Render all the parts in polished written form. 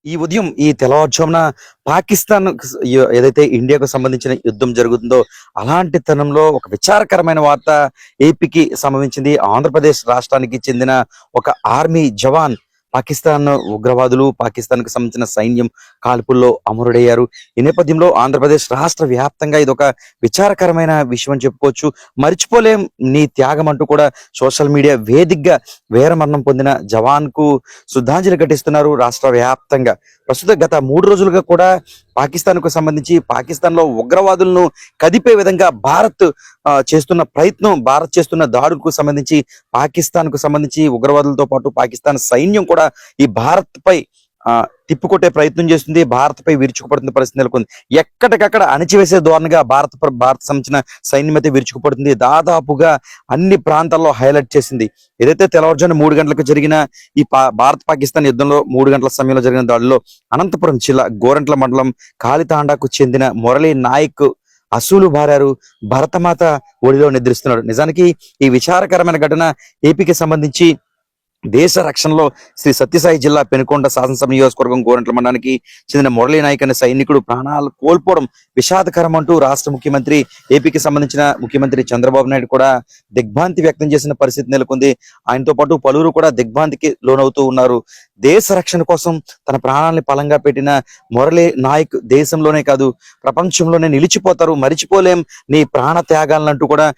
ఈ ఉదయం ఈ తెల్లవారుజామున పాకిస్తాన్ ఏదైతే ఇండియాకు సంబంధించిన యుద్ధం జరుగుతుందో అలాంటి తరుణంలో ఒక విచారకరమైన వార్త ఏపీకి సంబంధించింది. ఆంధ్రప్రదేశ్ రాష్ట్రానికి చెందిన ఒక ఆర్మీ జవాన్ పాకిస్తాన్ ఉగ్రవాదులు పాకిస్తాన్ కు సంబంధించిన సైన్యం కాల్పుల్లో అమరుడయ్యారు. ఈ నేపథ్యంలో ఆంధ్రప్రదేశ్ రాష్ట్ర వ్యాప్తంగా ఇది ఒక విచారకరమైన విషయం అని చెప్పుకోవచ్చు. మర్చిపోలేం నీ త్యాగం అంటూ కూడా సోషల్ మీడియా వేదికగా వీరమరణం పొందిన జవాన్ కు శ్రద్ధాంజలి ఘటిస్తున్నారు రాష్ట్ర వ్యాప్తంగా. ప్రస్తుతం గత 3 రోజులుగా కూడా పాకిస్తాన్ కు సంబంధించి పాకిస్తాన్ లో ఉగ్రవాదులను కదిపే విధంగా భారత్ చేస్తున్న ప్రయత్నం, భారత్ చేస్తున్న దాడులకు సంబంధించి పాకిస్తాన్ కు సంబంధించి ఉగ్రవాదులతో పాటు పాకిస్తాన్ సైన్యం కూడా ఈ భారత్ పై తిప్పుకొట్టే ప్రయత్నం చేస్తుంది. భారత్ పై విరుచుకుపడుతున్న పరిస్థితి నెలకొంది. ఎక్కడికక్కడ అణచివేసే ధోరణిగా భారత సంబంధించిన సైన్యం అయితే విరుచుకుపడుతుంది. దాదాపుగా అన్ని ప్రాంతాల్లో హైలైట్ చేసింది. ఏదైతే తెల్లవారుజామున 3 గంటలకు జరిగిన ఈ భారత్ పాకిస్తాన్ యుద్ధంలో 3 గంటల సమయంలో జరిగిన దాడిలో అనంతపురం జిల్లా గోరంట్ల మండలం కాళితాండాకు చెందిన మురళీ నాయక్ అసూలు బారారు. భరతమాత ఒడిలో నిద్రిస్తున్నాడు. నిజానికి ఈ విచారకరమైన ఘటన ఏపీకి సంబంధించి దేశ రక్షణలో శ్రీ సత్యసాయి జిల్లా పెనుకొండ శాసనసభ నియోజకవర్గం గోరంట్ల మండలానికి చెందిన మురళీ నాయక్ అనే సైనికుడు ప్రాణాలు కోల్పోవడం విషాదకరం అంటూ రాష్ట్ర ముఖ్యమంత్రి, ఏపీకి సంబంధించిన ముఖ్యమంత్రి చంద్రబాబు నాయుడు కూడా దిగ్భ్రాంతి వ్యక్తం చేసిన పరిస్థితి నెలకొంది. ఆయనతో పాటు పలువురు కూడా దిగ్భ్రాంతికి లోనవుతూ ఉన్నారు. దేశ రక్షణ కోసం తన ప్రాణాలని పలంగా పెట్టిన మురళీ నాయక్ దేశంలోనే కాదు ప్రపంచంలోనే నిలిచిపోతారు. మరిచిపోలేం నీ ప్రాణ త్యాగాలంటూ కూడా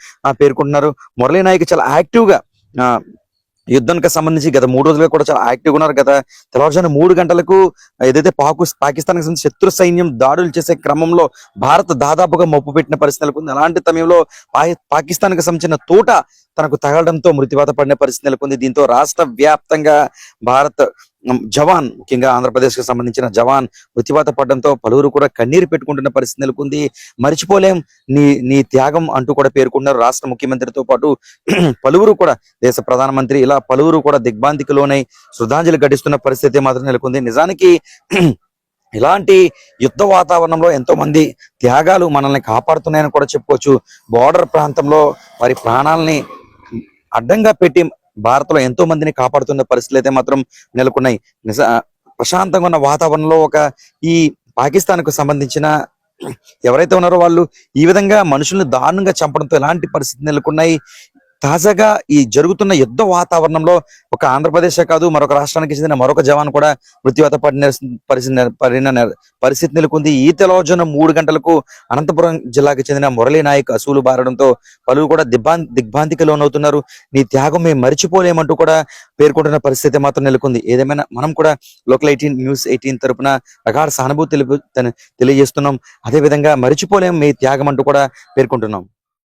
పేర్కొంటున్నారు. మురళీ నాయక్ చాలా యాక్టివ్ గా యుద్ధానికి సంబంధించి గత 3 రోజులుగా కూడా చాలా యాక్టివ్గా ఉన్నారు. గత తెల్లవారుజామున 3 గంటలకు ఏదైతే పాకిస్తాన్ కి సంబంధించి శత్రు సైన్యం దాడులు చేసే క్రమంలో భారత్ దాదాపుగా మప్పు పెట్టిన పరిస్థితి నెలకొంది. అలాంటి సమయంలో పాకిస్తాన్ కి సంబంధించిన తోట తనకు తగలడంతో మృత్యువాత పడిన పరిస్థితి నెలకొంది. దీంతో రాష్ట్ర వ్యాప్తంగా భారత్ జవాన్, ముఖ్యంగా ఆంధ్రప్రదేశ్ కు సంబంధించిన జవాన్ మృత్యువాత పడడంతో పలువురు కూడా కన్నీరు పెట్టుకుంటున్న పరిస్థితి నెలకొంది. మరిచిపోలేం నీ త్యాగం అంటూ కూడా పేర్కొన్నారు. రాష్ట్ర ముఖ్యమంత్రితో పాటు పలువురు కూడా దేశ ప్రధానమంత్రి ఇలా పలువురు కూడా దిగ్భ్రాంతికి లోనై శ్రద్ధాంజలి ఘటిస్తున్న పరిస్థితి మాత్రం నెలకొంది. నిజానికి ఇలాంటి యుద్ధ వాతావరణంలో ఎంతో మంది త్యాగాలు మనల్ని కాపాడుతున్నాయని కూడా చెప్పుకోవచ్చు. బోర్డర్ ప్రాంతంలో వారి ప్రాణాలని అడ్డంగా పెట్టి భారత్ లో ఎంతో మందిని కాపాడుతున్న పరిస్థితులు అయితే మాత్రం నెలకొన్నాయి. ప్రశాంతంగా ఉన్న వాతావరణంలో ఈ పాకిస్తాన్ కు సంబంధించిన ఎవరైతే ఉన్నారో వాళ్ళు ఈ విధంగా మనుషుల్ని దారుణంగా చంపడంతో ఎలాంటి పరిస్థితి నెలకొన్నాయి. తాజాగా ఈ జరుగుతున్న యుద్ధ వాతావరణంలో ఒక ఆంధ్రప్రదేశ్ కాదు మరొక రాష్ట్రానికి చెందిన మరొక జవాన్ కూడా మృత్యువాత పడిన పరిస్థితి నెలకొంది. ఈ తెల్లవారుజామున 3 గంటలకు అనంతపురం జిల్లాకు చెందిన మురళీ నాయక్ అసూలు బారడంతో పలువురు కూడా దిగ్భ్రాంతికి లోనవుతున్నారు. నీ త్యాగం మేము మరిచిపోలేమంటూ కూడా పేర్కొంటున్న పరిస్థితి మాత్రం నెలకొంది. ఏదేమైనా మనం కూడా లోకల్ 18 న్యూస్ 18 తరపున ప్రగాఢ సానుభూతి తెలియజేస్తున్నాం. అదేవిధంగా మరిచిపోలేం మీ త్యాగం అంటూ కూడా పేర్కొంటున్నాం.